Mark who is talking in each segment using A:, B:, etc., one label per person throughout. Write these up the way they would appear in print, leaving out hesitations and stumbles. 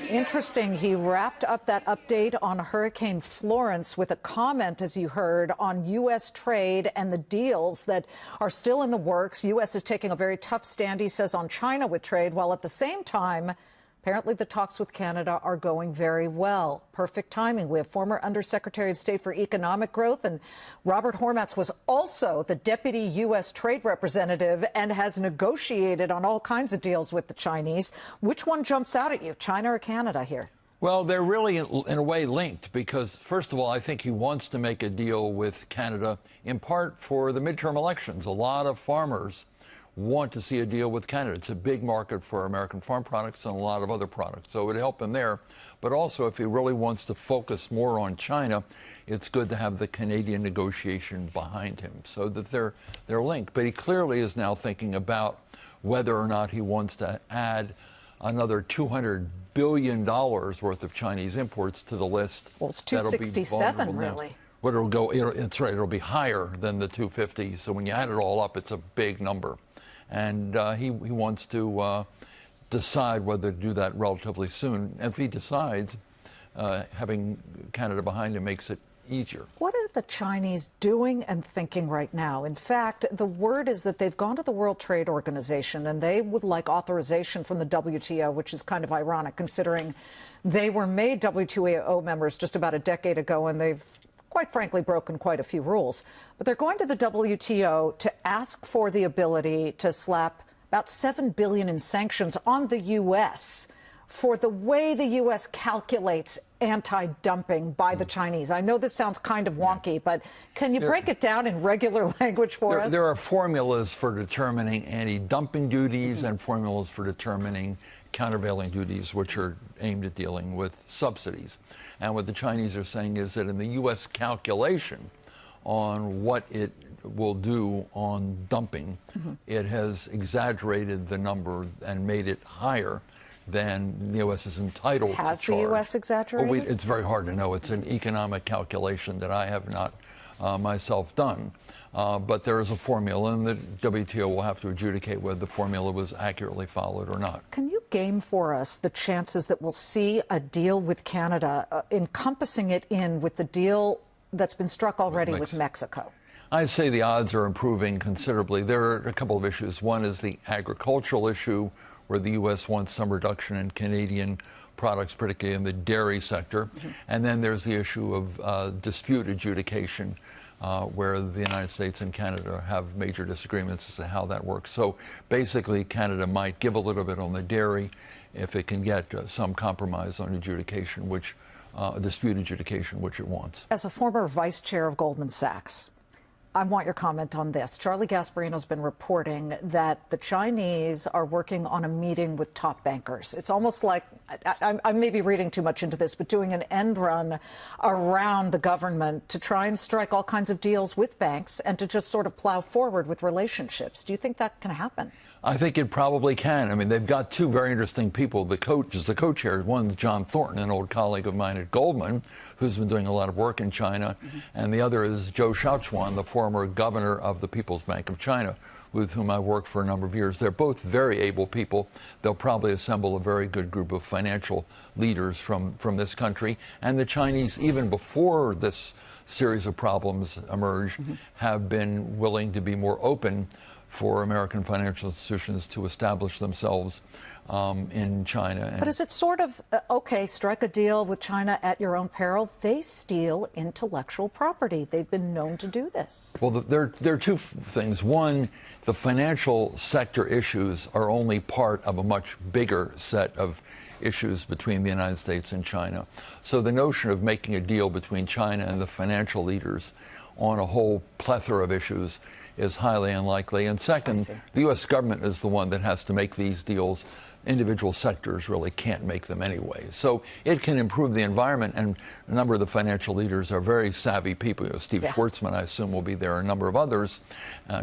A: Interesting. He wrapped up that update on Hurricane Florence with a comment, as you heard, on U.S. trade and the deals that are still in the works. U.S. is taking a very tough stand, he says, on China with trade, while at the same time, apparently the talks with Canada are going very well. Perfect timing. We have former Undersecretary of State for Economic Growth, and Robert Hormats was also the deputy U.S. trade representative and has negotiated on all kinds of deals with the Chinese. Which one jumps out at you, China or Canada here?
B: Well, they're really, in a way, linked because, first of all, I think he wants to make a deal with Canada in part for the midterm elections. A lot of farmers want to see a deal with Canada. It's a big market for American farm products and a lot of other products, so it would help him there. But also, if he really wants to focus more on China, it's good to have the Canadian negotiation behind him so that they're linked. But he clearly is now thinking about whether or not he wants to add another $200 billion worth of Chinese imports to the list.
A: Well, it's 267, really.
B: But it'll go, it's right, it'll be higher than the 250. So when you add it all up, it's a big number. And he wants to decide whether to do that relatively soon. And if he decides, having Canada behind him makes it easier. What
A: are the Chinese doing and thinking right now? In fact, the word is that they've gone to the World Trade Organization and they would like authorization from the WTO, which is kind of ironic considering they were made WTO members just about a decade ago, and they've quite frankly broken quite a few rules. But they're going to the WTO to ask for the ability to slap about $7 billion in sanctions on the U.S. for the way the U.S. calculates anti-dumping by the Chinese. I know this sounds kind of wonky, but can you break it down in regular language for us?
B: There are formulas for determining anti-dumping duties and formulas for determining countervailing duties, which are aimed at dealing with subsidies. And what the Chinese are saying is that in the U.S. calculation on what it will do on dumping, it has exaggerated the number and made it higher than the U.S. is entitled to charge.
A: Has the U.S. exaggerated?
B: Well, it's very hard to know. It's an economic calculation that I have not myself done. But there is a formula, and the WTO will have to adjudicate whether the formula was accurately followed or not.
A: Can you game for us the chances that we'll see a deal with Canada, encompassing it in with the deal that's been struck already with Mexico?
B: I'd say the odds are improving considerably. There are a couple of issues. One is the agricultural issue, where the U.S. wants some reduction in Canadian products, particularly in the dairy sector. And then there's the issue of dispute adjudication, where the United States and Canada have major disagreements as to how that works. So basically, Canada might give a little bit on the dairy if it can get some compromise on adjudication, which dispute adjudication, which it wants.
A: As a former vice chair of Goldman Sachs, I want your comment on this. Charlie Gasparino's been reporting that the Chinese are working on a meeting with top bankers. It's almost like, I may be reading too much into this, but doing an end run around the government to try and strike all kinds of deals with banks and to just sort of plow forward with relationships. Do you think that can happen?
B: I think it probably can. I mean, they've got two very interesting people. The co-chairs. One's John Thornton, an old colleague of mine at Goldman, who's been doing a lot of work in China. And the other is Zhou Xiaochuan, the former governor of the People's Bank of China, with whom I worked for a number of years. They're both very able people. They'll probably assemble a very good group of financial leaders from this country. And the Chinese, even before this series of problems emerged, have been willing to be more open for American financial institutions to establish themselves in China.
A: But is it sort of, okay, strike a deal with China at your own peril? They steal intellectual property. They've been known to do this.
B: Well, there are two things. One, the financial sector issues are only part of a much bigger set of issues between the United States and China. So the notion of making a deal between China and the financial leaders on a whole plethora of issues is highly unlikely. And second, the U.S. government is the one that has to make these deals. Individual sectors really can't make them anyway. So it can improve the environment, and a number of the financial leaders are very savvy people. You know, Steve Schwartzman, I assume, will be there, a number of others.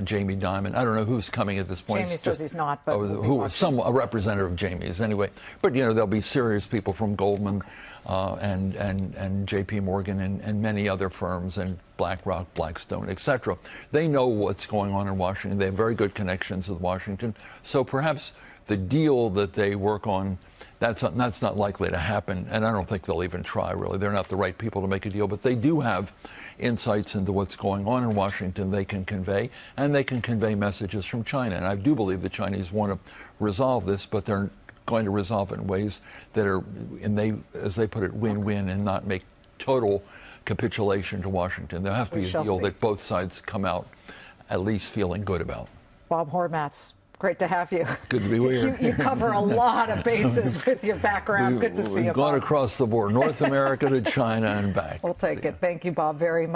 B: Jamie Dimon. I don't know who's coming at this point.
A: Jamie says he's not, but
B: a representative of Jamie's anyway. But, you know, there'll be serious people from Goldman and J.P. Morgan and many other firms, and BlackRock, Blackstone, etc. They know what's going on in Washington. They have very good connections with Washington. So perhaps the deal that they work on That's not likely to happen, and I don't think they'll even try, really. They're not the right people to make a deal, but they do have insights into what's going on in Washington they can convey, and they can convey messages from China. And I do believe the Chinese want to resolve this, but they're going to resolve it in ways that are, as they put it, win-win, and not make total capitulation to Washington. There'll have to be a deal that both sides come out at least feeling good about.
A: Bob Hormats, great to have you.
B: Good to be here.
A: You cover a lot of bases with your background. Good to see you,
B: We've gone
A: Bob.
B: across the board, North America to China and back.
A: We'll take it. Thank you, Bob, very much.